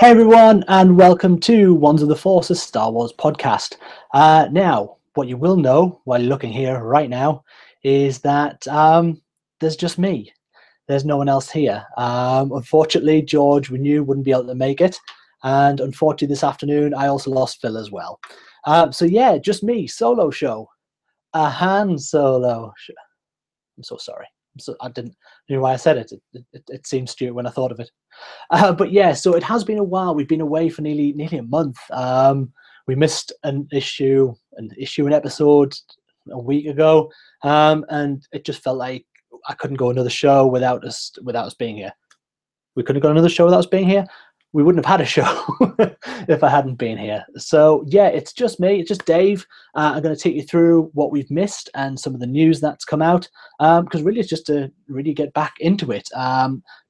Hey everyone, and welcome to Wands of the Force, a Star Wars podcast. Now, what you will know while you're looking here right now is that there's just me. There's no one else here. Unfortunately, George, we knew wouldn't be able to make it, and unfortunately, this afternoon I also lost Phil as well. So yeah, just me, solo show, a Han Solo. I'm so sorry. I didn't know why I said it. It seemed stupid when I thought of it. But yeah, so it has been a while. We've been away for nearly a month. We missed an episode a week ago, and it just felt like I couldn't go another show without us being here. We couldn't go another show without us being here. We wouldn't have had a show if I hadn't been here. So yeah, it's just me. It's just Dave. I'm going to take you through what we've missed and some of the news that's come out. Because really, it's just to really get back into it.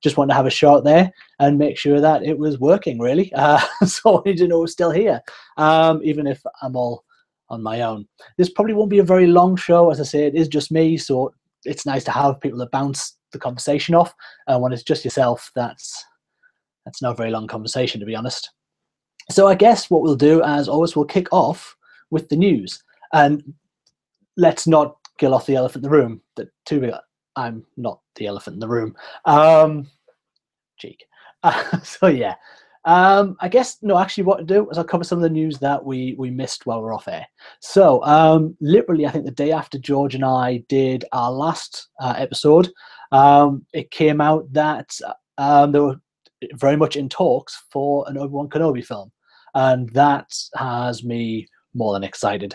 Just want to have a shot there and make sure that it was working. Really, so I need to know we're still here, even if I'm all on my own. This probably won't be a very long show. As I say, it is just me, so it's nice to have people to bounce the conversation off. And when it's just yourself, that's not a very long conversation, to be honest. So I guess what we'll do, as always, we'll kick off with the news. And let's not kill off the elephant in the room. I'm not the elephant in the room. Cheek. So yeah. I guess, no, actually what to do is I'll cover some of the news that we missed while we're off air. So literally, I think the day after George and I did our last episode, it came out that there were very much in talks for an Obi-Wan Kenobi film, and that has me more than excited.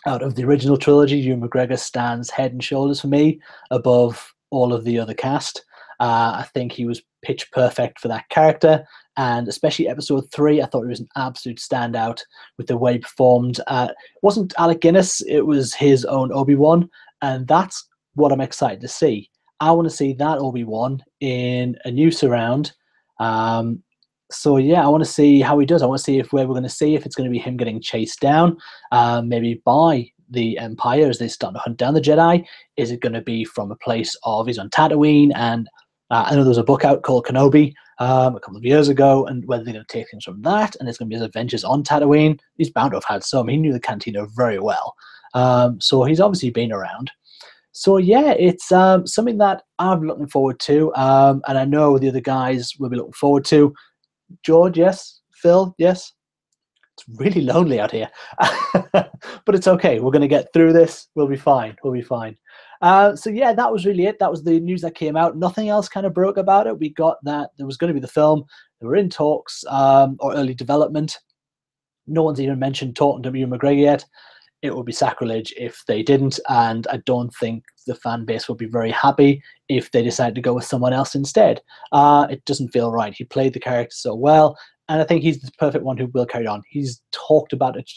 Out of the original trilogy, Ewan McGregor stands head and shoulders for me above all of the other cast. I think he was pitch perfect for that character, and especially episode 3, I thought he was an absolute standout with the way he performed. It wasn't Alec Guinness, it was his own Obi-Wan, and that's what I'm excited to see. I want to see that Obi-Wan in a new surround. So yeah, I want to see how he does. I want to see if we're going to see if it's going to be him getting chased down, maybe by the Empire as they start to hunt down the Jedi. Is it going to be from a place of he's on Tatooine? And I know there was a book out called Kenobi a couple of years ago, and whether they're going to take things from that and it's going to be his adventures on Tatooine. He's bound to have had some. He knew the Cantina very well, so he's obviously been around. So yeah, it's something that I'm looking forward to, and I know the other guys will be looking forward to. George, yes. Phil, yes. It's really lonely out here, but it's okay. We're going to get through this. We'll be fine. We'll be fine. So yeah, that was really it. That was the news that came out. Nothing else kind of broke about it. We got that there was going to be the film. They were in talks or early development. No one's even mentioned talking to Ewan McGregor yet. It would be sacrilege if they didn't, and I don't think the fan base would be very happy if they decided to go with someone else instead. It doesn't feel right. He played the character so well, and I think he's the perfect one who will carry on. He's talked about it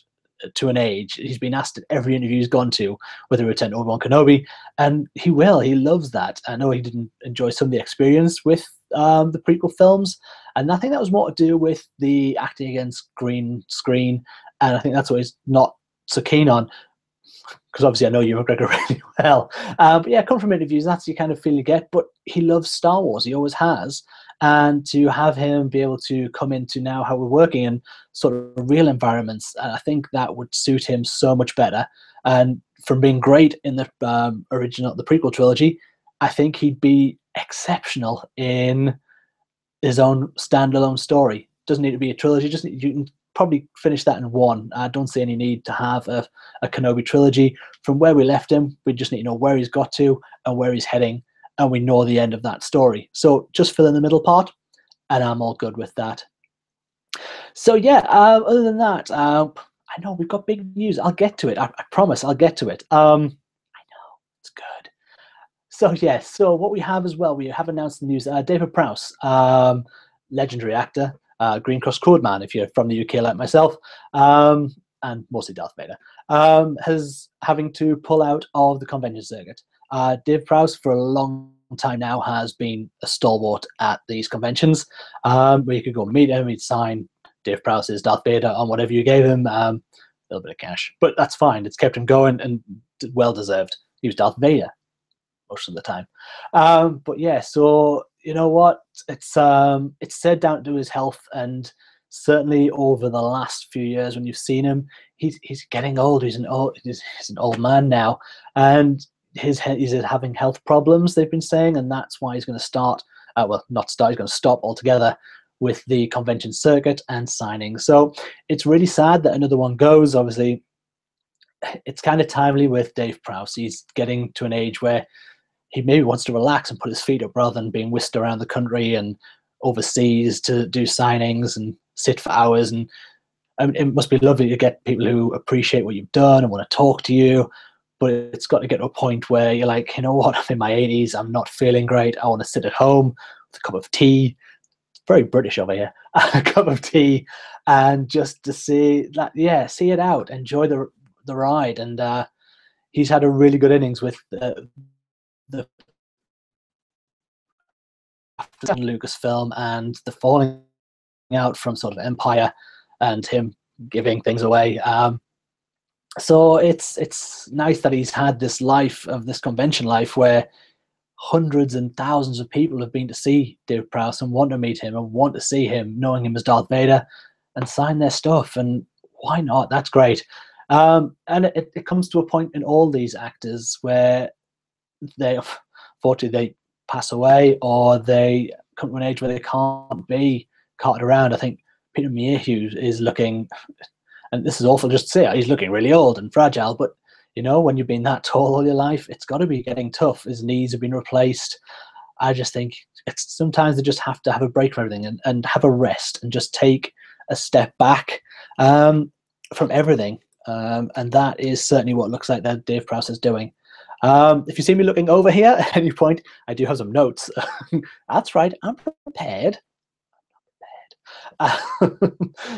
to an age. He's been asked at every interview he's gone to whether he return Obi-Wan Kenobi, and he will. He loves that. I know he didn't enjoy some of the experience with the prequel films, and I think that was more to do with the acting against green screen, and I think that's what he's not so keen on, because obviously I know Ewan McGregor really well. But yeah, come from interviews, that's the kind of feel you get. But he loves Star Wars, he always has. And to have him be able to come into now how we're working in sort of real environments, I think that would suit him so much better. And from being great in the the prequel trilogy, I think he'd be exceptional in his own standalone story. Doesn't need to be a trilogy, you can probably finish that in one. I don't see any need to have a Kenobi trilogy. From where we left him, we just need to know where he's got to and where he's heading, and we know the end of that story. So just fill in the middle part, and I'm all good with that. So yeah, other than that, I know we've got big news. I'll get to it. I promise I'll get to it. I know, it's good. So yeah, so what we have as well, we have announced the news. David Prowse, legendary actor, Green Cross Code Man, if you're from the UK like myself, and mostly Darth Vader, has having to pull out of the convention circuit. Dave Prowse, for a long time now, has been a stalwart at these conventions, where you could go and meet him, he'd sign Dave Prowse's Darth Vader on whatever you gave him, a little bit of cash, but that's fine. It's kept him going and well deserved. He was Darth Vader most of the time. But yeah, so you know what? It's said down to his health, and certainly over the last few years when you've seen him, he's getting old. He's an old man now, and he's having health problems. They've been saying, and that's why he's going to start. Well, not start. He's going to stop altogether with the convention circuit and signing. So it's really sad that another one goes. Obviously, it's kind of timely with Dave Prowse. He's getting to an age where he maybe wants to relax and put his feet up rather than being whisked around the country and overseas to do signings and sit for hours. And I mean, it must be lovely to get people who appreciate what you've done and want to talk to you. But it's got to get to a point where you're like, you know what, I'm in my 80s, I'm not feeling great. I want to sit at home with a cup of tea. Very British over here. A cup of tea, and just to see that, yeah, see it out, enjoy the ride. And he's had a really good innings with the Lucasfilm and the falling out from sort of Empire and him giving things away. So it's nice that he's had this life of this convention life where hundreds and thousands of people have been to see Dave Prowse and want to meet him and want to see him, knowing him as Darth Vader, and sign their stuff. And why not? That's great. And it comes to a point in all these actors where unfortunately, they pass away or they come to an age where they can't be carted around. I think Peter Mayhew is looking, and this is awful just to say, he's looking really old and fragile, but you know, when you've been that tall all your life, it's got to be getting tough. His knees have been replaced. I just think it's sometimes they just have to have a break from everything and have a rest and just take a step back from everything. And that is certainly what it looks like that Dave Prowse is doing. If you see me looking over here at any point, I do have some notes. That's right, I'm prepared.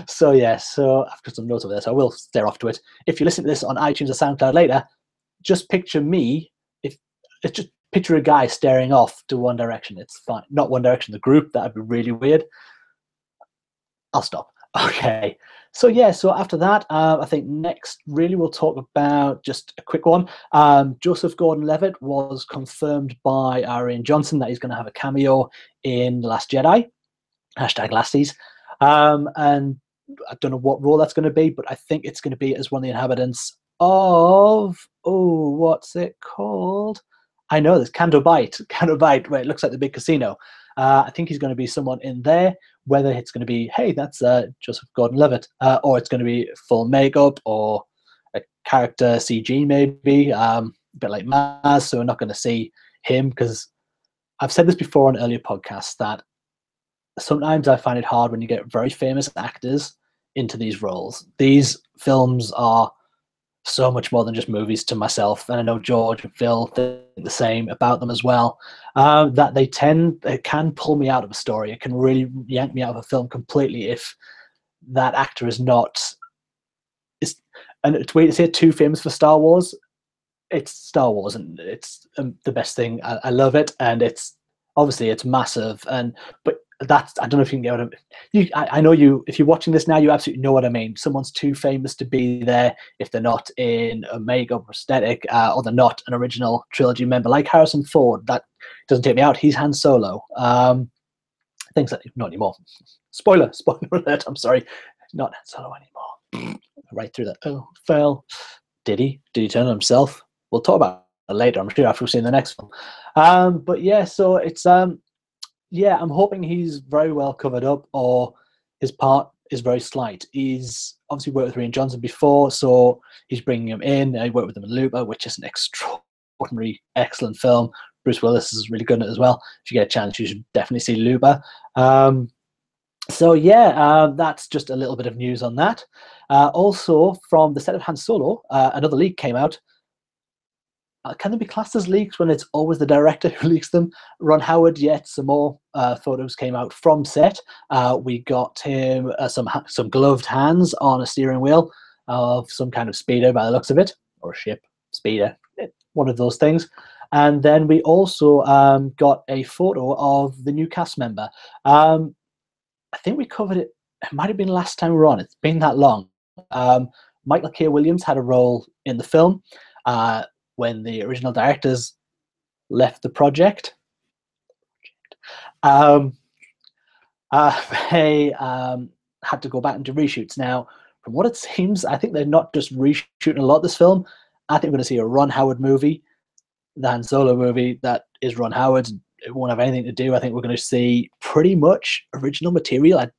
So yeah, so I've got some notes over there, so I will stare off to it. If you listen to this on iTunes or SoundCloud later, just picture me. If it's just picture a guy staring off to One Direction. It's fine. Not One Direction, the group. That'd be really weird. I'll stop. Okay. So yeah, so after that, I think next really we'll talk about just a quick one. Joseph Gordon-Levitt was confirmed by Rian Johnson that he's going to have a cameo in The Last Jedi. #Lasties. And I don't know what role that's going to be, but I think it's going to be as one of the inhabitants of, what's it called? I know this, Canto Bight, where it looks like the big casino. I think he's going to be someone in there, whether it's going to be, hey, that's Joseph Gordon-Levitt, or it's going to be full makeup or a character CG maybe, a bit like Maz, so we're not going to see him, because I've said this before on earlier podcasts that sometimes I find it hard when you get very famous actors into these roles. These films are so much more than just movies to myself, and I know George and Phil think the same about them as well, that it can pull me out of a story. It can really yank me out of a film completely if that actor is not, and it's weird to say too famous for Star Wars. It's Star Wars, and it's the best thing. I love it, and it's obviously it's massive, but that's, I don't know if you can get what I know you, if you're watching this now, you absolutely know what I mean. Someone's too famous to be there if they're not in a makeup prosthetic, or they're not an original trilogy member, like Harrison Ford. That doesn't take me out. He's Han Solo. Things like, not anymore. Spoiler alert. I'm sorry, not Han Solo anymore. Right through that. Oh, fell. Did he turn on himself? We'll talk about it later, I'm sure, after we've seen the next film. But yeah, so it's yeah, I'm hoping he's very well covered up, or his part is very slight. He's obviously worked with Rian Johnson before, so he's bringing him in. He worked with him in Looper, which is an extraordinary, excellent film. Bruce Willis is really good in it as well. If you get a chance, you should definitely see Looper. So yeah, that's just a little bit of news on that. Also, from the set of Han Solo, another leak came out. Can they be classed as leaks when it's always the director who leaks them? Ron Howard, yet some more photos came out from set. We got him some gloved hands on a steering wheel of some kind of speeder by the looks of it, or a ship, speeder, one of those things. And then we also got a photo of the new cast member. I think we covered it. It might have been last time we were on. It's been that long. Michael K. Williams had a role in the film when the original directors left the project. Um, they had to go back into reshoots. Now, from what it seems, I think they're not just reshooting a lot of this film. I think we're going to see a Ron Howard movie, the Han Solo movie that is Ron Howard. It won't have anything to do. I think we're going to see pretty much original material. I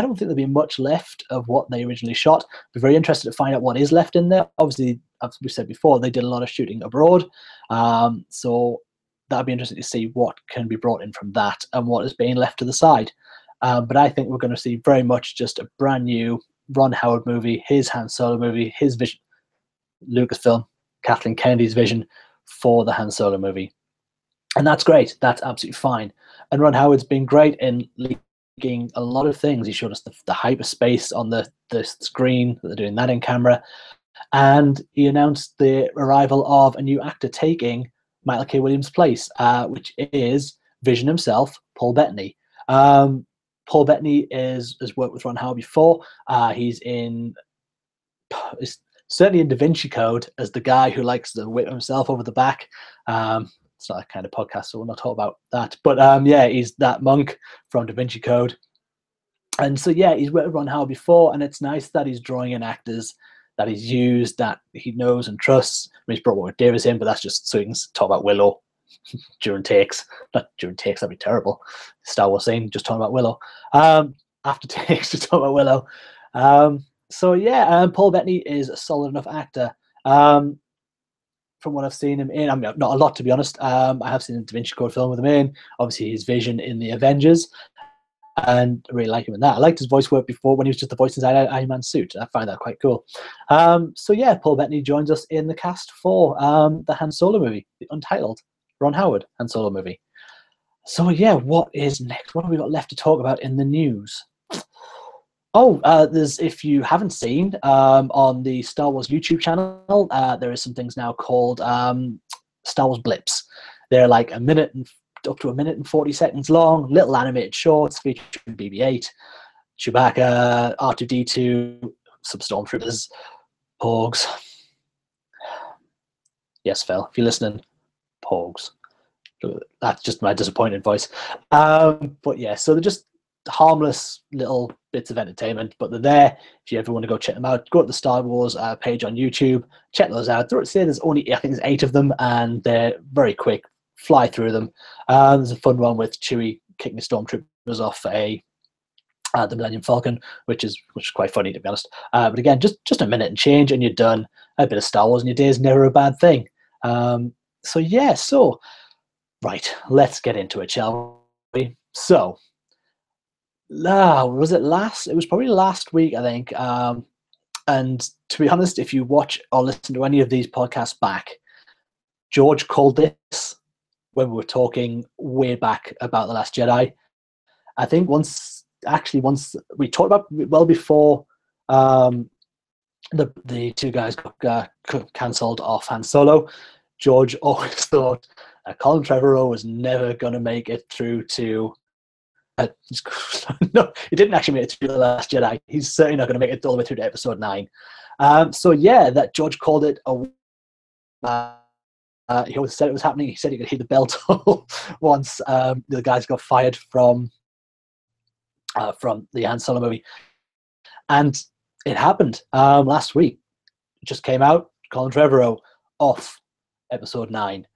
don't think there'll be much left of what they originally shot. Be very interested to find out what is left in there. Obviously, as we said before, they did a lot of shooting abroad. So that'd be interesting to see what can be brought in from that and what is being left to the side. But I think we're going to see very much just a brand new Ron Howard movie, his Han Solo movie, his vision, Lucasfilm, Kathleen Kennedy's vision for the Han Solo movie. And that's great. That's absolutely fine. And Ron Howard's been great in leaking a lot of things. He showed us the hyperspace on the screen, that they're doing that in camera. And he announced the arrival of a new actor taking Michael K. Williams' place, which is Vision himself, Paul Bettany. Paul Bettany has worked with Ron Howard before. He's certainly in Da Vinci Code as the guy who likes to whip himself over the back. It's not a kind of podcast, so we'll not talk about that. But yeah, he's that monk from Da Vinci Code. And so, yeah, he's worked with Ron Howard before, and it's nice that he's drawing in actors that he's used, that he knows and trusts. I mean, he's brought Warwick Davis in, but that's just so he can talk about Willow during takes. Not during takes, that'd be terrible. Star Wars scene, just talking about Willow. After takes, just talking about Willow. So yeah, Paul Bettany is a solid enough actor. From what I've seen him in, I mean, not a lot to be honest. I have seen a Da Vinci Code film with him in. Obviously, his vision in the Avengers, and I really like him in that. I liked his voice work before when he was just the voice inside Iron Man's suit. I find that quite cool. So yeah, Paul Bettany joins us in the cast for the Han Solo movie, the untitled Ron Howard Han Solo movie. So yeah, what is next? What have we got left to talk about in the news? Oh, there's, if you haven't seen, on the Star Wars YouTube channel, there is some things now called Star Wars Blips. They're like up to a minute and 40 seconds long, little animated shorts featuring BB-8, Chewbacca, R2-D2, some stormtroopers, Porgs. Yes, Phil, if you're listening, Porgs. That's just my disappointed voice. But yeah, so they're just harmless little bits of entertainment, but they're there. If you ever want to go check them out, go to the Star Wars page on YouTube, check those out. There's only, I think there's 8 of them, and they're very quick. Fly through them. There's a fun one with Chewie kicking the stormtroopers off the Millennium Falcon, which is quite funny, to be honest. But again, just a minute and change, and you're done. A bit of Star Wars in your day is never a bad thing. So yeah, right, let's get into it, shall we? So, was it last? It was probably last week, I think. And to be honest, if you watch or listen to any of these podcasts back, George called this when we were talking way back about The Last Jedi. I think once we talked about well before the two guys got cancelled off Han Solo, George always thought Colin Trevorrow was never going to make it through to no, he didn't actually make it through The Last Jedi. He's certainly not going to make it all the way through to episode 9. So yeah, that George called it he always said it was happening. He said he could hear the bell toll once the guys got fired from the Han Solo movie. And it happened last week. It just came out. Colin Trevorrow off episode 9.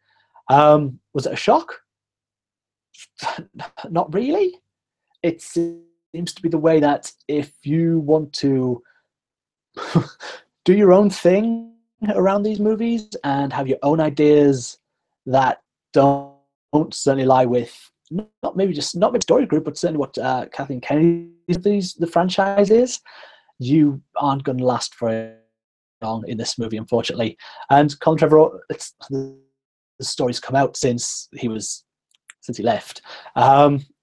Was it a shock? Not really. It seems to be the way that if you want to do your own thing around these movies and have your own ideas that don't certainly lie with not maybe story group, but certainly what Kathleen Kennedy's the franchise is, you aren't going to last very long in this movie, unfortunately. And Colin Trevorrow, the story's come out since he left.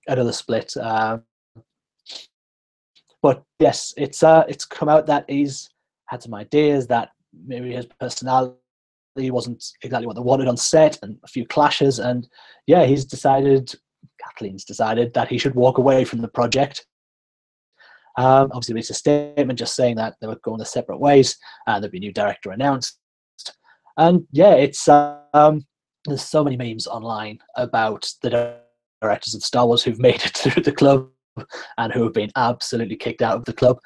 Another split. But yes, it's come out that he's had some ideas that maybe his personality wasn't exactly what they wanted on set, and a few clashes. And yeah, Kathleen's decided that he should walk away from the project. Obviously, it's a statement just saying that they were going their separate ways, and there'd be a new director announced. And yeah, it's there's so many memes online about the directors of Star Wars who've made it through the club and who have been absolutely kicked out of the club.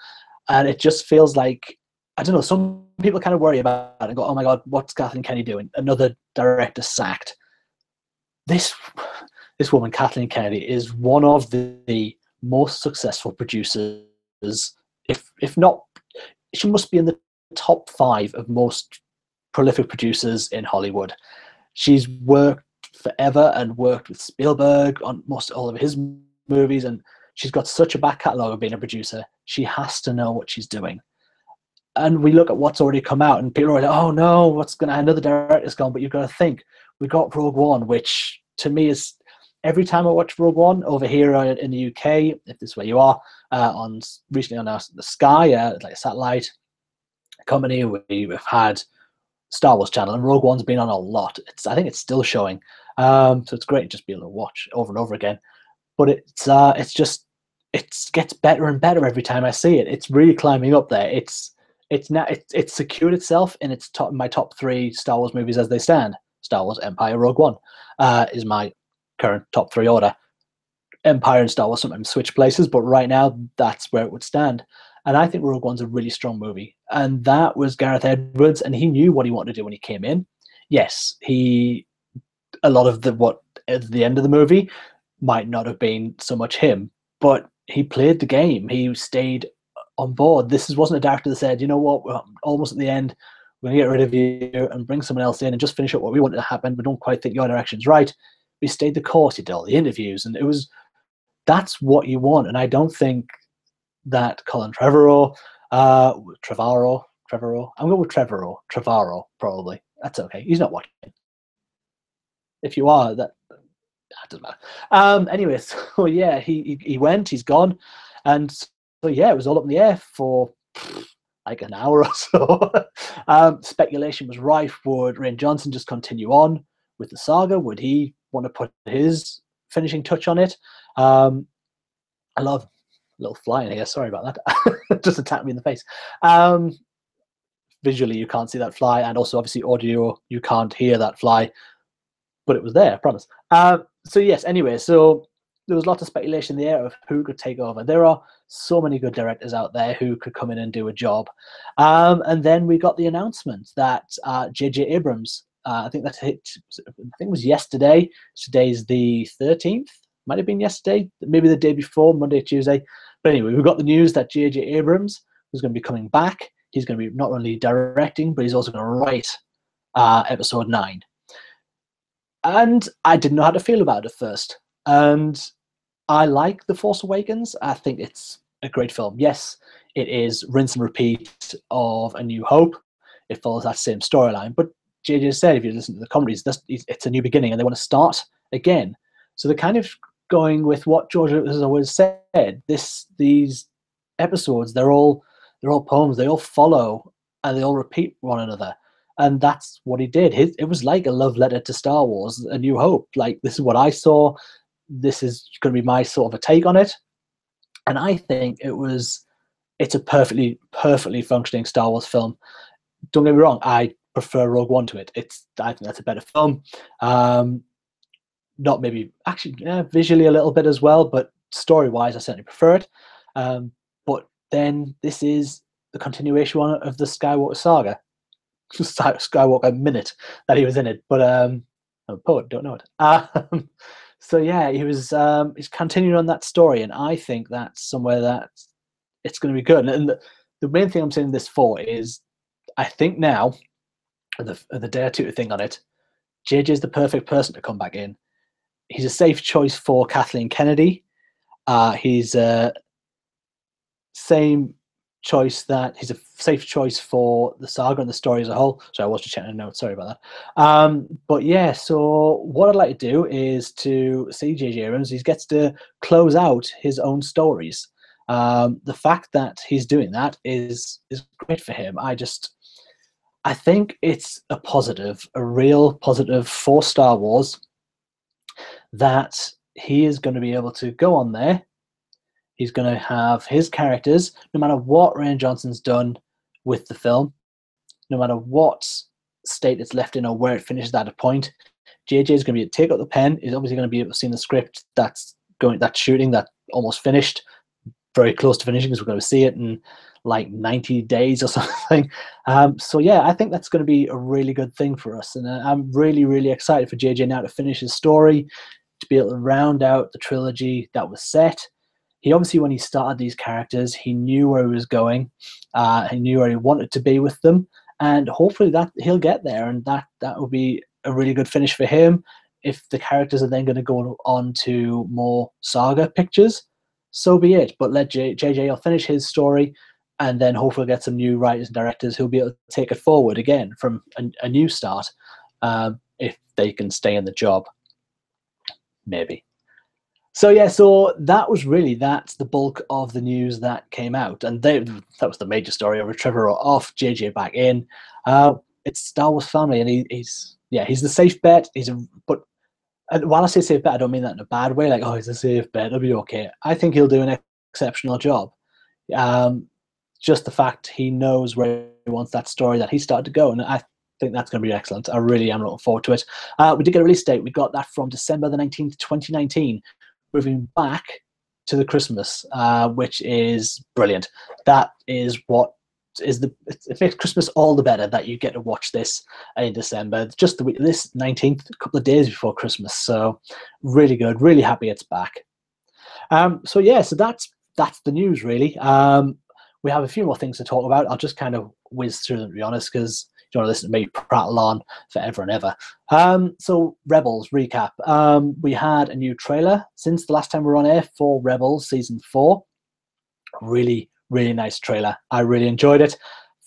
And it just feels like, I don't know, some people kind of worry about it and go, oh my God, what's Kathleen Kennedy doing? Another director sacked. This woman, Kathleen Kennedy, is one of the most successful producers, if not, she must be in the top 5 of most prolific producers in Hollywood. She's worked forever and worked with Spielberg on most all of his movies, and she's got such a back catalogue of being a producer. She has to know what she's doing. And we look at what's already come out, and people are like, oh no, what's going to, another director's gone. But you've got to think, we got Rogue One, which to me is, every time I watch Rogue One over here in the UK, if this is where you are, recently on the Sky, like a satellite company, we've had Star Wars channel, and Rogue One's been on a lot. I think it's still showing, so it's great to just be able to watch over and over again. But it's just, it gets better and better every time I see it. It's really climbing up there. It's secured itself in my top 3 Star Wars movies as they stand. Star Wars, Empire, Rogue One is my current top 3 order. Empire and Star Wars sometimes switch places, but right now that's where it would stand. And I think Rogue One's a really strong movie. And that was Gareth Edwards, and he knew what he wanted to do when he came in. Yes, a lot of what at the end of the movie might not have been so much him, but he played the game. He stayed on board. This wasn't a director that said, you know what, we're almost at the end, we're going to get rid of you and bring someone else in and just finish up what we wanted to happen. We don't quite think your direction's right. We stayed the course. He did all the interviews, and that's what you want. And I don't think that Colin Trevorrow, I'm going with Trevorrow, probably. That's okay. He's not watching. If you are, that doesn't matter. Anyway, so yeah, he went, he's gone. And so yeah, it was all up in the air for like an hour or so. Speculation was rife. Would Rian Johnson just continue on with the saga? Would he want to put his finishing touch on it? I love a little fly in here. Sorry about that. Just attacked me in the face. Visually, you can't see that fly, and also obviously audio, you can't hear that fly, but it was there, I promise. So yes, anyway, so there was lots of speculation in the air of who could take over. There are so many good directors out there who could come in and do a job. And then we got the announcement that J.J. Abrams, I think it was yesterday. Today's the 13th. Might have been yesterday, maybe the day before, Monday, Tuesday. But anyway, we got the news that J.J. Abrams was going to be coming back. He's going to be not only directing, but he's also going to write episode 9. And I didn't know how to feel about it at first. And I like The Force Awakens. I think it's a great film. Yes, it is rinse and repeat of A New Hope. It follows that same storyline. But JJ said, if you listen to the commentaries, it's a new beginning and they want to start again. So they're kind of going with what George has always said. These episodes, they're all poems. They all follow and they all repeat one another. And that's what he did. It was like a love letter to Star Wars, A New Hope. Like, this is what I saw. This is going to be my sort of a take on it. And I think it's a perfectly functioning Star Wars film. Don't get me wrong, I prefer Rogue One to it. I think that's a better film. Not maybe, actually, visually a little bit as well, but story-wise, I certainly prefer it. But then this is the continuation of the Skywalker saga. Skywalker minute that he was in it, but I'm a poet, don't know it. So yeah, he's continuing on that story, and I think that's somewhere that it's going to be good. And the main thing I'm saying this for is, I think now, the Dare to thing on it, JJ is the perfect person to come back in. He's a safe choice for Kathleen Kennedy. He's a safe choice for the saga and the story as a whole. So I was just checking a note, sorry about that. But yeah, so what I'd like to do is to see J.J. Abrams. He gets to close out his own stories. The fact that he's doing that is great for him. I think it's a real positive for Star Wars, that he is going to be able to go on there. He's going to have his characters, no matter what Rian Johnson's done with the film, no matter what state it's left in or where it finishes at a point, JJ is going to be able to take up the pen. He's obviously going to be able to see the script that's shooting, that almost finished, very close to finishing, because we're going to see it in like 90 days or something. So yeah, I think that's going to be a really good thing for us, and I'm really, really excited for JJ now to finish his story, to be able to round out the trilogy that was set. He obviously, when he started these characters, he knew where he was going. He knew where he wanted to be with them, and hopefully that he'll get there, and that will be a really good finish for him. If the characters are then going to go on to more saga pictures, so be it. But let JJ will finish his story, and then hopefully get some new writers and directors who'll be able to take it forward again from a new start, if they can stay in the job, maybe. So yeah, so that's the bulk of the news that came out, and that was the major story over Trevor off, JJ back in. It's Star Wars family, and he's the safe bet. But while I say safe bet, I don't mean that in a bad way. Like, oh, he's a safe bet, it'll be okay. I think he'll do an exceptional job. Just the fact he knows where he wants that story that he started to go, and I think that's going to be excellent. I really am looking forward to it. We did get a release date. We got that from December the 19th, 2019. Moving back to the Christmas, which is brilliant. That is what is it makes Christmas all the better that you get to watch this in December. Just this 19th, a couple of days before Christmas. So really good. Really happy it's back. So yeah, so that's the news really. We have a few more things to talk about. I'll just kind of whiz through them, to be honest, because you want to listen to me prattle on forever and ever. So Rebels recap. We had a new trailer since the last time we were on air for Rebels season 4. Really, really nice trailer. I really enjoyed it.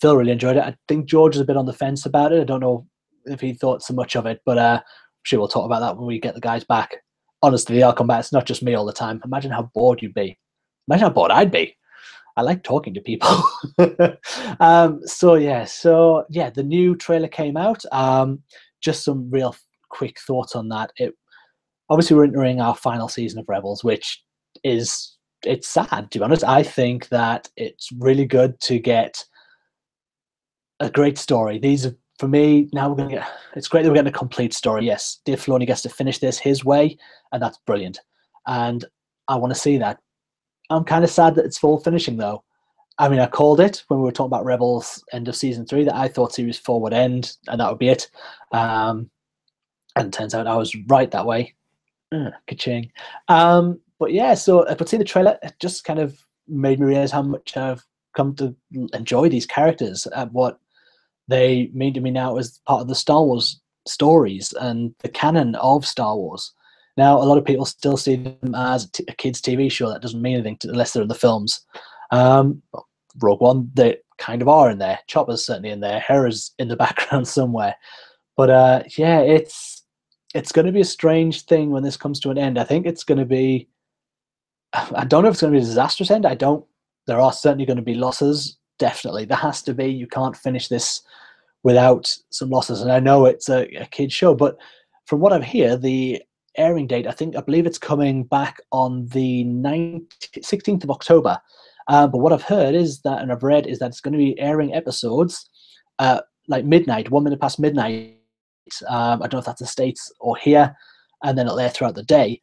Phil really enjoyed it. I think George is a bit on the fence about it. I don't know if he thought so much of it, but I'm sure we'll talk about that when we get the guys back. Honestly, they'll come back. It's not just me all the time. Imagine how bored you'd be. Imagine how bored I'd be. I like talking to people. So the new trailer came out. Just some real quick thoughts on that. Obviously we're entering our final season of Rebels, which it's sad, to be honest. I think that it's really good to get a great story. For me, now it's great that we're getting a complete story. Yes, Dave Filoni gets to finish this his way, and that's brilliant. And I want to see that. I'm kind of sad that it's full finishing, though. I mean, I called it when we were talking about Rebels end of season 3 that I thought series 4 would end, and that would be it. And it turns out I was right that way. Ka-ching. But yeah, but seeing the trailer, it just kind of made me realize how much I've come to enjoy these characters and what they mean to me now as part of the Star Wars stories and the canon of Star Wars. Now, a lot of people still see them as a kids' TV show. That doesn't mean anything unless they're in the films. Rogue One, they kind of are in there. Chopper's certainly in there. Hera's in the background somewhere. But yeah, it's going to be a strange thing when this comes to an end. I think it's going to be... I don't know if it's going to be a disastrous end. There are certainly going to be losses. Definitely. There has to be. You can't finish this without some losses. And I know it's a kid's show, but from what I hear, the airing date, I believe it's coming back on the 16th of October. But what I've heard is that, and I've read, is that it's going to be airing episodes like midnight, 1 minute past midnight. I don't know if that's the States or here, and then it'll air throughout the day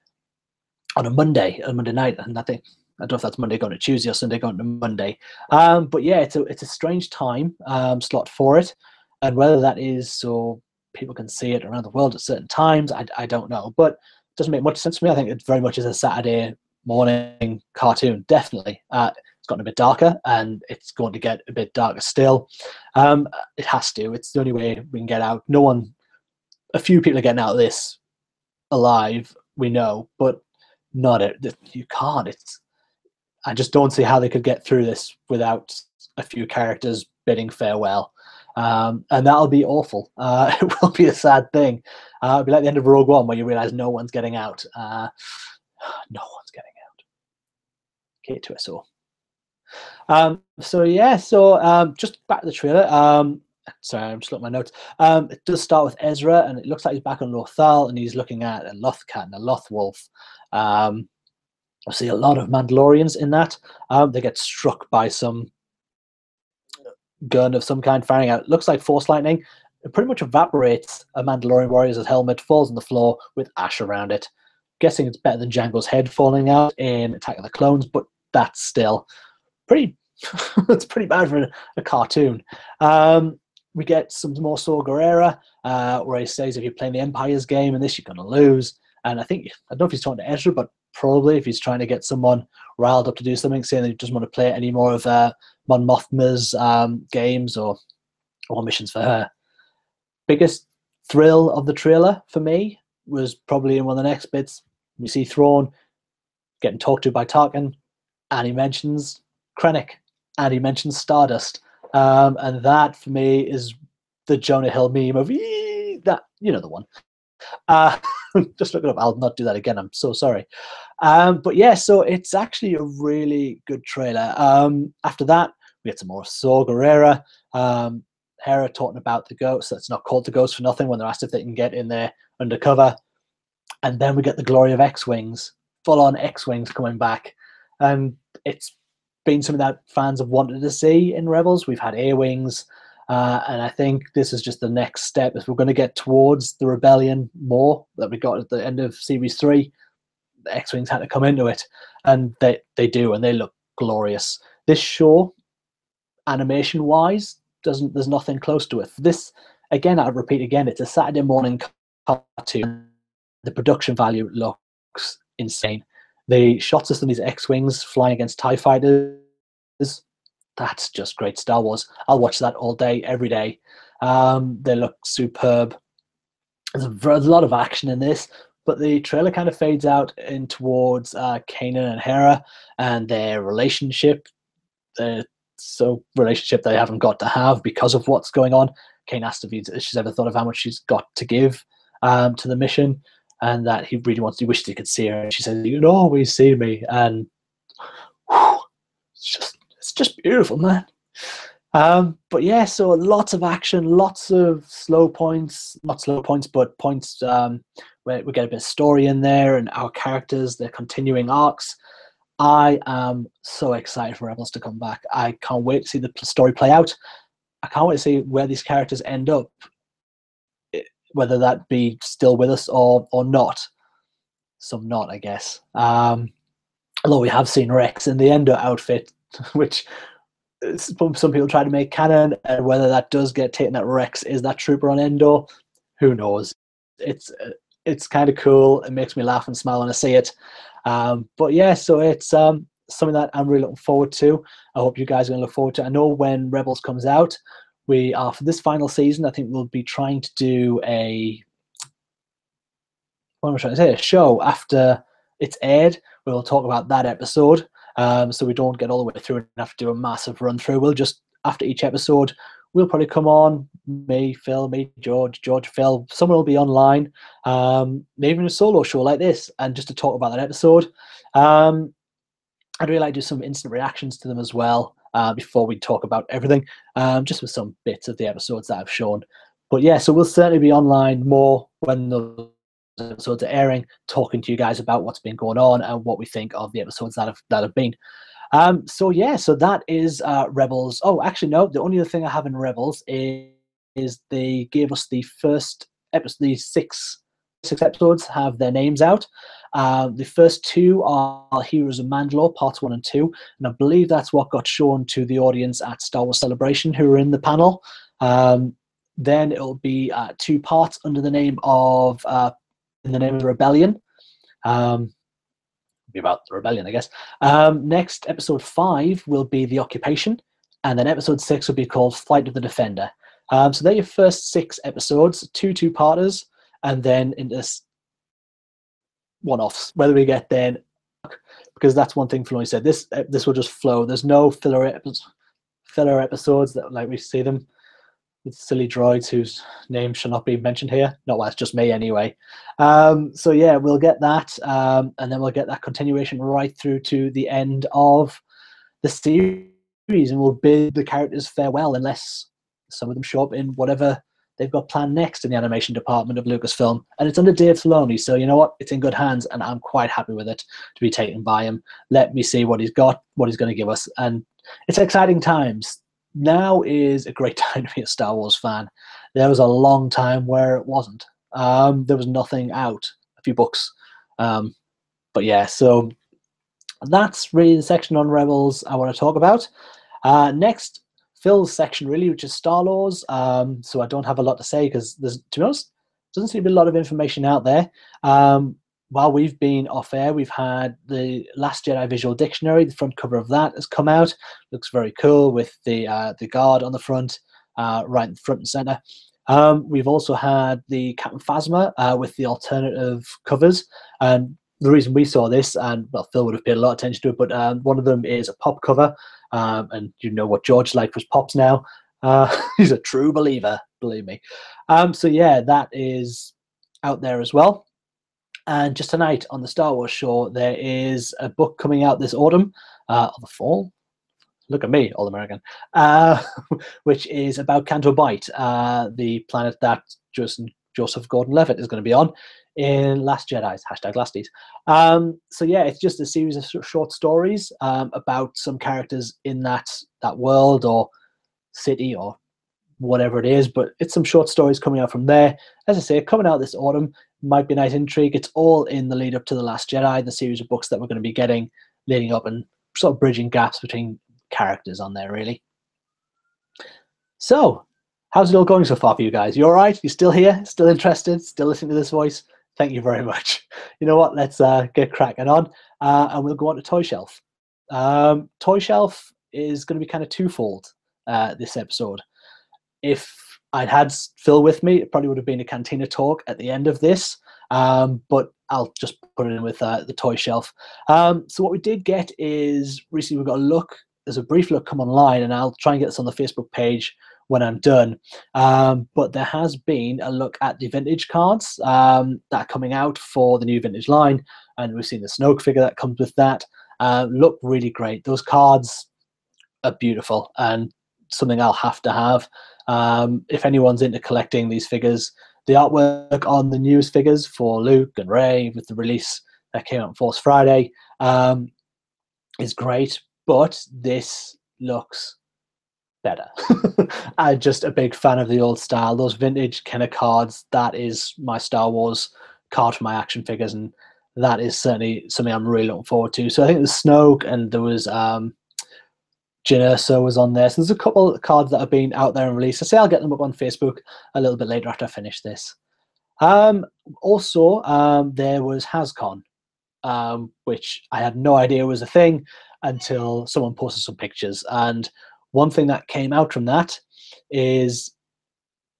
on a Monday night. And I don't know if that's Monday going to Tuesday or Sunday going to Monday. But yeah, it's a strange time slot for it, and whether that is so people can see it around the world at certain times, I don't know. But it doesn't make much sense to me. I think it very much is a Saturday morning cartoon, definitely. It's gotten a bit darker, and it's going to get a bit darker still. It has to. It's the only way we can get out. A few people are getting out of this alive, we know, but not it. You can't. I just don't see how they could get through this without a few characters bidding farewell. And that'll be awful. It will be a sad thing. It'll be like the end of Rogue One, where you realize no one's getting out. No one's getting out. K2SO. Just back to the trailer. Sorry, I'm just looking at my notes. It does start with Ezra, and it looks like he's back on Lothal, and he's looking at a Lothcat and a Lothwolf. I see a lot of Mandalorians in that. They get struck by some gun of some kind firing out. It looks like Force lightning. It pretty much evaporates a Mandalorian warrior's helmet, falls on the floor with ash around it. Guessing it's better than Django's head falling out in Attack of the Clones, but that's still pretty. It's pretty bad for a cartoon. We get some more Saw Gerrera, where he says if you're playing the Empire's game in this, you're going to lose. And I don't know if he's talking to Ezra, but probably if he's trying to get someone riled up to do something, saying that he doesn't want to play any more of Mon Mothma's games or missions for her. Biggest thrill of the trailer for me was probably in one of the next bits. We see Thrawn getting talked to by Tarkin, and he mentions Krennic, and he mentions Stardust. And that for me is the Jonah Hill meme of that, the one. Just look it up. I'll not do that again. I'm so sorry. But yeah, so it's actually a really good trailer. After that, we get some more Saw Gerrera. Hera talking about the ghost. That's not called the ghost for nothing when they're asked if they can get in there undercover. And then we get the glory of X-Wings, full-on X-Wings coming back. And it's been something that fans have wanted to see in Rebels. We've had A-Wings, and I think this is just the next step. If we're going to get towards the rebellion more that we got at the end of Series 3, the X-Wings had to come into it, and they do, and they look glorious. This show, animation-wise, there's nothing close to it. This, again, I'll repeat again, it's a Saturday morning cartoon. The production value looks insane. The shots of some of these X-Wings flying against TIE fighters, that's just great Star Wars. I'll watch that all day, every day. They look superb. There's a lot of action in this, but the trailer kind of fades out in towards Kanan and Hera and their relationship. Relationship they haven't got to have because of what's going on. Kanan asked if she's ever thought of how much she's got to give to the mission, and that he really wished he could see her. And she said, "You can always see me." And whew, it's just beautiful, man. But yeah, so lots of action, lots of slow points, not slow points, but points where we get a bit of story in there and our characters, their continuing arcs. I am so excited for Rebels to come back. I can't wait to see the story play out. I can't wait to see where these characters end up, whether that be still with us or not. Some not, I guess. Although we have seen Rex in the Endor outfit, which some people try to make canon, and whether that does get taken that Rex is that trooper on Endor, who knows? It's kind of cool. It makes me laugh and smile when I see it. But yeah, so it's something that I'm really looking forward to. I hope you guys are going to look forward to it. I know when Rebels comes out, we are, for this final season, I think we'll be trying to do a show after it's aired. We'll talk about that episode, so we don't get all the way through and have to do a massive run through. We'll just, after each episode, we'll probably come on, me, Phil, me, George, Phil, someone will be online, maybe even a solo show like this, and just to talk about that episode. I'd really like to do some instant reactions to them as well, before we talk about everything, just with some bits of the episodes that I've shown. But yeah, so we'll certainly be online more when the episodes are airing, talking to you guys about what's been going on and what we think of the episodes that have been. So yeah, so that is Rebels. Oh, actually, no, the only other thing I have in Rebels is they gave us the first episode, the six episodes have their names out. The first two are Heroes of Mandalore, parts 1 and 2, and I believe that's what got shown to the audience at Star Wars Celebration who were in the panel. Then it'll be 2 parts under the name of in the name of the Rebellion. Be about the Rebellion, I guess. Next, episode 5 will be The Occupation, and then episode 6 will be called Flight of the Defender. So they're your first 6 episodes, 2 two-parters, and then into one-offs. Whether we get then, because that's one thing Filoni said. This will just flow. There's no filler episodes that like we see them with silly droids whose names shall not be mentioned here. Not while it's just me anyway. So yeah, we'll get that, and then we'll get that continuation right through to the end of the series, and we'll bid the characters farewell unless some of them show up in whatever they've got planned next in the animation department of Lucasfilm. And it's under Dave Filoni, so you know what? It's in good hands, and I'm quite happy with it to be taken by him. Let me see what he's got, what he's going to give us, and it's exciting times. Now is a great time to be a Star Wars fan. there was a long time where it wasn't. There was nothing out, a few books. But yeah, so that's really the section on Rebels I want to talk about. Next, Phil's section, really, which is Star-Lores. So I don't have a lot to say because there's, to be honest, doesn't seem to be a lot of information out there. While we've been off air, we've had the Last Jedi Visual Dictionary. The front cover of that has come out. Looks very cool with the guard on the front, right in front and center. We've also had the Captain Phasma with the alternative covers. And the reason we saw this, and well, Phil would have paid a lot of attention to it, but one of them is a pop cover. And you know what George likes with pops now. He's a true believer, believe me. So yeah, that is out there as well. And just tonight on the Star Wars show, there is a book coming out this autumn, or the fall. Look at me, all American, which is about Canto Bight, the planet that Joseph Gordon-Levitt is going to be on in Last Jedi's, #Lasties. So yeah, it's just a series of short stories about some characters in that world or city or whatever it is, but it's some short stories coming out from there. As I say, coming out this autumn, might be a nice intrigue. It's all in the lead up to The Last Jedi, the series of books that we're going to be getting leading up and sort of bridging gaps between characters on there, really. So, how's it all going so far for you guys? You all right? You still here? Still interested? Still listening to this voice? Thank you very much. You know what? Let's get cracking on, and we'll go on to Toy Shelf. Toy Shelf is going to be kind of twofold this episode. If I'd had Phil with me, it probably would have been a Cantina talk at the end of this, but I'll just put it in with the Toy Shelf. So what we did get is, recently we got a look, there's a brief look come online, and I'll try and get this on the Facebook page when I'm done. But there has been a look at the vintage cards that are coming out for the new vintage line, and we've seen the Snoke figure that comes with that. Look really great. Those cards are beautiful and something I'll have to have. If anyone's into collecting these figures, the artwork on the newest figures for Luke and Rey with the release that came out on Force Friday is great, but this looks better. I'm just a big fan of the old style. Those vintage kind of cards, that is my Star Wars card for my action figures, and that is certainly something I'm really looking forward to. So I think there's Snoke, and there was Jyn Erso was on there. So there's a couple of cards that have been out there and released. I say I'll get them up on Facebook a little bit later after I finish this. Also, there was HasCon, which I had no idea was a thing until someone posted some pictures. And one thing that came out from that is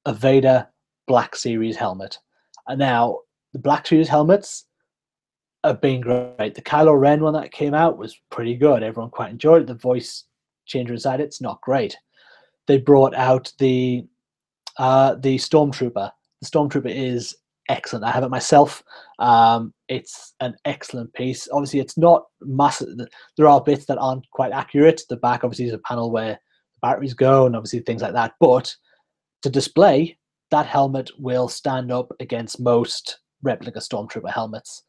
a Vader Black Series helmet. And now, the Black Series helmets have been great. The Kylo Ren one that came out was pretty good. Everyone quite enjoyed it. The voice changer inside it's not great. They brought out the Stormtrooper. The Stormtrooper is excellent. I have it myself. It's an excellent piece. Obviously, it's not massive. There are bits that aren't quite accurate. The back obviously is a panel where the batteries go and obviously things like that. But to display, that helmet will stand up against most replica Stormtrooper helmets.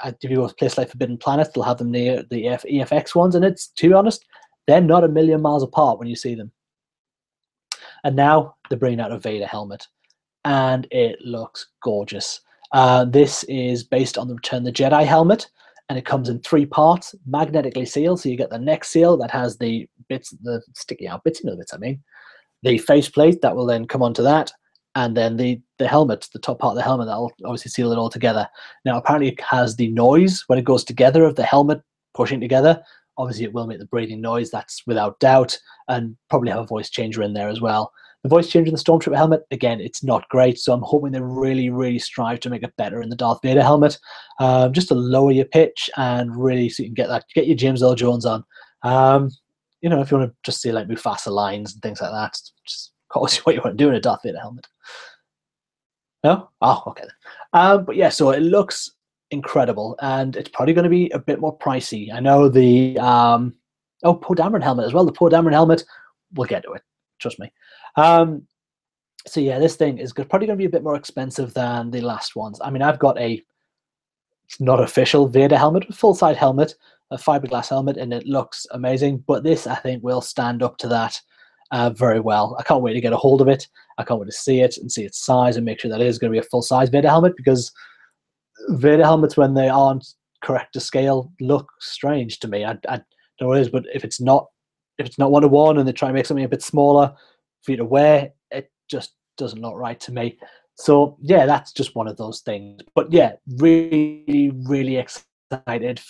If you go to a place like Forbidden Planet, they'll have them near the EFX ones, and it's, to be honest, they're not a million miles apart when you see them. And now they're bringing out a Vader helmet, and it looks gorgeous. This is based on the Return of the Jedi helmet, and it comes in 3 parts, magnetically sealed. So you get the neck seal that has the bits, the sticky out bits, you know the bits I mean. The faceplate that will then come onto that, and then the helmet, the top part of the helmet, that'll obviously seal it all together. Now, apparently it has the noise when it goes together of the helmet pushing together. Obviously, it will make the breathing noise, that's without doubt, and probably have a voice changer in there as well. The voice changer in the Stormtrooper helmet, again, it's not great, so I'm hoping they really, really strive to make it better in the Darth Vader helmet, just to lower your pitch and really so you can get your James Earl Jones on. You know, if you want to just see like Mufasa lines and things like that, just obviously what you want to do in a Darth Vader helmet. No? Oh, okay. But yeah, so it looks incredible, and it's probably going to be a bit more pricey. I know the Poe Dameron helmet as well. The Poe Dameron helmet, we'll get to it. Trust me. So yeah, this thing is probably going to be a bit more expensive than the last ones. I mean, I've got it's not official Vader helmet, a full-size helmet, a fiberglass helmet, and it looks amazing. But this, I think, will stand up to that. very well. I can't wait to get a hold of it. I can't wait to see it and see its size and make sure that it is going to be a full-size Vader helmet, because Vader helmets, when they aren't correct to scale, look strange to me. I don't know what it is, but if it's not one-to-one and they try and make something a bit smaller for you to wear, it just doesn't look right to me. So yeah, that's just one of those things. But yeah, really, really excited.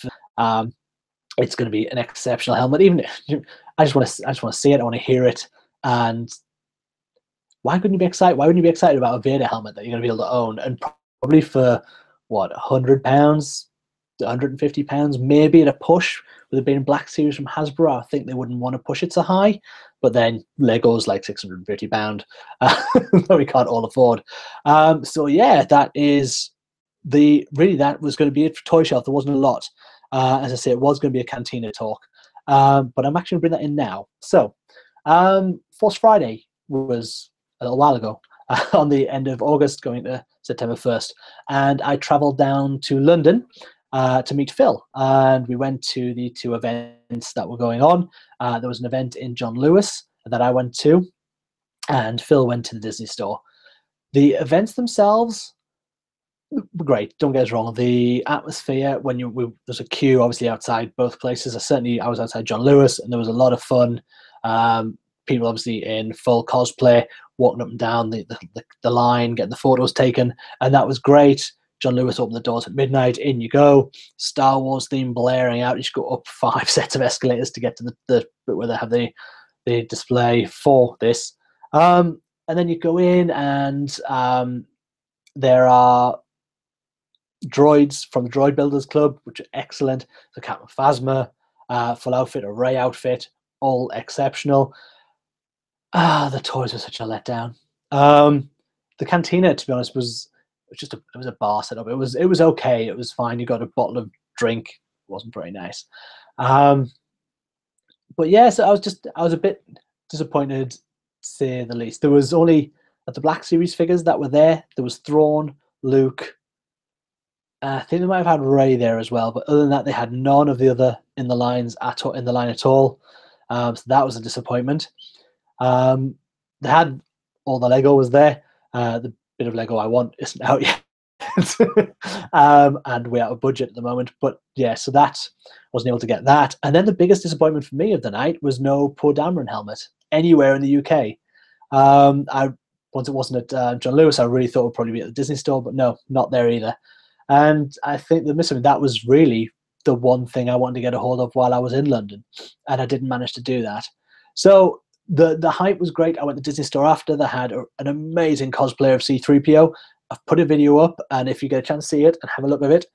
It's going to be an exceptional helmet. Even I just want to see it. I want to hear it. And why couldn't you be excited? Why wouldn't you be excited about a Vader helmet that you're going to be able to own? And probably for what, £100, £150, maybe at a push. With it being Black Series from Hasbro, I think they wouldn't want to push it so high. But then Lego's like £650 that we can't all afford. So yeah, that was going to be it for Toy Shelf. There wasn't a lot. As I say, it was going to be a Cantina talk, but I'm actually going to bring that in now. So, Force Friday was a little while ago, on the end of August, going to September 1st, and I travelled down to London to meet Phil, and we went to the two events that were going on. There was an event in John Lewis that I went to, and Phil went to the Disney store. The events themselves, great, don't get us wrong. The atmosphere, when there's a queue obviously outside both places. I was outside John Lewis, and there was a lot of fun. People obviously in full cosplay walking up and down the line, getting the photos taken, and that was great. John Lewis opened the doors at midnight. In you go, Star Wars theme blaring out. You should go up 5 sets of escalators to get to the bit where they have the display for this. And then you go in, and there are droids from the Droid Builders Club, which are excellent. So Captain Phasma, full outfit, a Rey outfit, all exceptional. The toys were such a letdown. The cantina, to be honest, was a bar setup. It was okay. It was fine. You got a bottle of drink. It wasn't very nice. But yeah, so I was a bit disappointed, to say the least. There was only at the Black Series figures that were there. There was Thrawn, Luke. I think they might have had Rey there as well, but other than that, they had none of the other in the line at all. So that was a disappointment. They had all the Lego was there. The bit of Lego I want isn't out yet, and we're out of budget at the moment. But yeah, so that wasn't able to get that. And then the biggest disappointment for me of the night was no Poe Dameron helmet anywhere in the UK. Once it wasn't at John Lewis, I really thought it would probably be at the Disney store, but no, not there either. And I think that was really the one thing I wanted to get a hold of while I was in London, and I didn't manage to do that. So the hype was great. I went to the Disney store after. They had an amazing cosplay of C-3PO. I've put a video up, and if you get a chance to see it and have a look at it,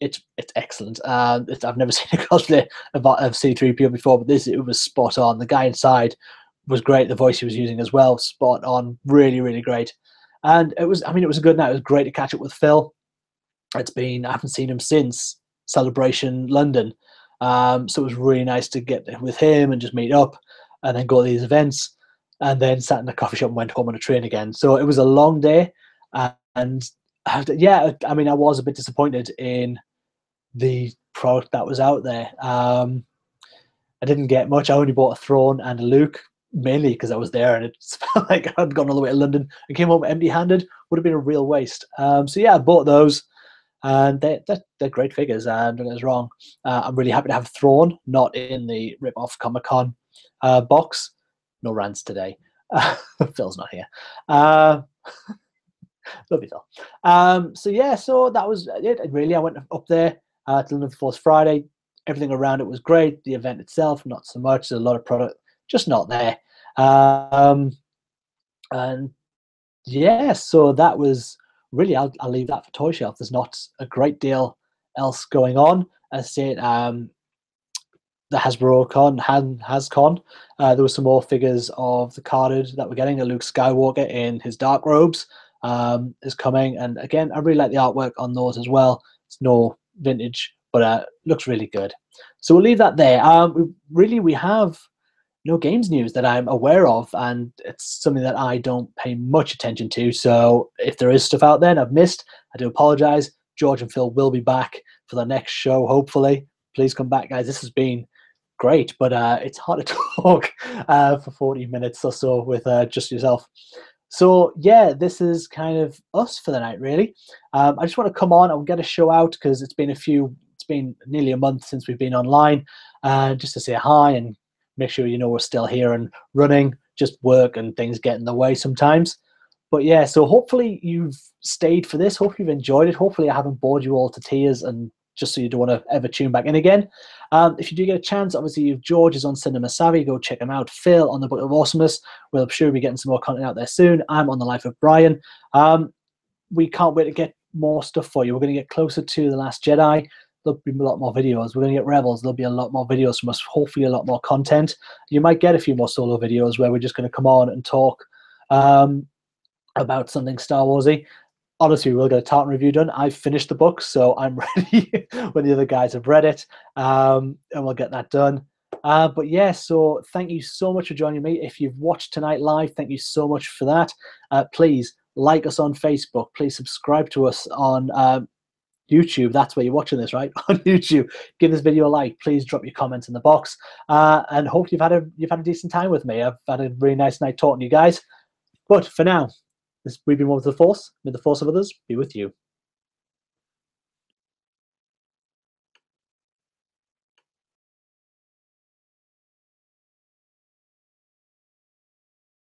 it's excellent. I've never seen a cosplay of C-3PO before, but it was spot on. The guy inside was great. The voice he was using as well, spot on. Really, really great. And it was a good night. It was great to catch up with Phil. I haven't seen him since Celebration London. So it was really nice to get with him and just meet up and then go to these events, and then sat in a coffee shop and went home on a train again. So it was a long day. And yeah, I was a bit disappointed in the product that was out there. I didn't get much. I only bought a Thrawn and a Luke, mainly because I was there, and it felt like I'd gone all the way to London and came home empty-handed. Would have been a real waste. So yeah, I bought those. And they're great figures, and don't get us wrong. I'm really happy to have Thrawn, not in the rip-off Comic-Con box. No rants today. Phil's not here. Love you, Phil. So yeah, so that was it. Really, I went up there to London Force Friday. Everything around it was great. The event itself, not so much. There's a lot of product, just not there. And yeah, so that was... Really, I'll leave that for Toy Shelf. There's not a great deal else going on. As I say, the Hasbro Con, HasCon, there were some more figures of the carded that we're getting. A Luke Skywalker in his dark robes is coming. And again, I really like the artwork on those as well. It's no vintage, but looks really good. So we'll leave that there. We have no games news that I'm aware of, and it's something that I don't pay much attention to. So if there is stuff out there and I've missed, I do apologize. George and Phil will be back for the next show, hopefully. Please come back, guys. This has been great, but it's hard to talk for 40 minutes or so with just yourself. So yeah, this is kind of us for the night, really. I just want to come on and get a show out because it's been nearly a month since we've been online, just to say hi and make sure you know we're still here and running. Just work and things get in the way sometimes. But yeah, so hopefully you've stayed for this. Hopefully you've enjoyed it. Hopefully I haven't bored you all to tears and just so you don't want to ever tune back in again. If you do get a chance, obviously George is on Cinema Savvy. Go check him out. Phil on the Book of Awesomeness. We'll sure be getting some more content out there soon. I'm on The Life of Brian. We can't wait to get more stuff for you. We're going to get closer to The Last Jedi. There'll be a lot more videos. We're going to get Rebels. There'll be a lot more videos from us. Hopefully a lot more content. You might get a few more solo videos where we're just going to come on and talk about something Star Warsy. Honestly, we'll get a Tartan review done. I've finished the book, so I'm ready when the other guys have read it, and we'll get that done. But yeah, so thank you so much for joining me. If you've watched tonight live, thank you so much for that. Please like us on Facebook. Please subscribe to us on YouTube. That's where you're watching this, right? On YouTube. Give this video a like. Please drop your comments in the box. And hope you've had a decent time with me. I've had a really nice night talking to you guys. But for now, we've been one with the Force. May the Force of others be with you.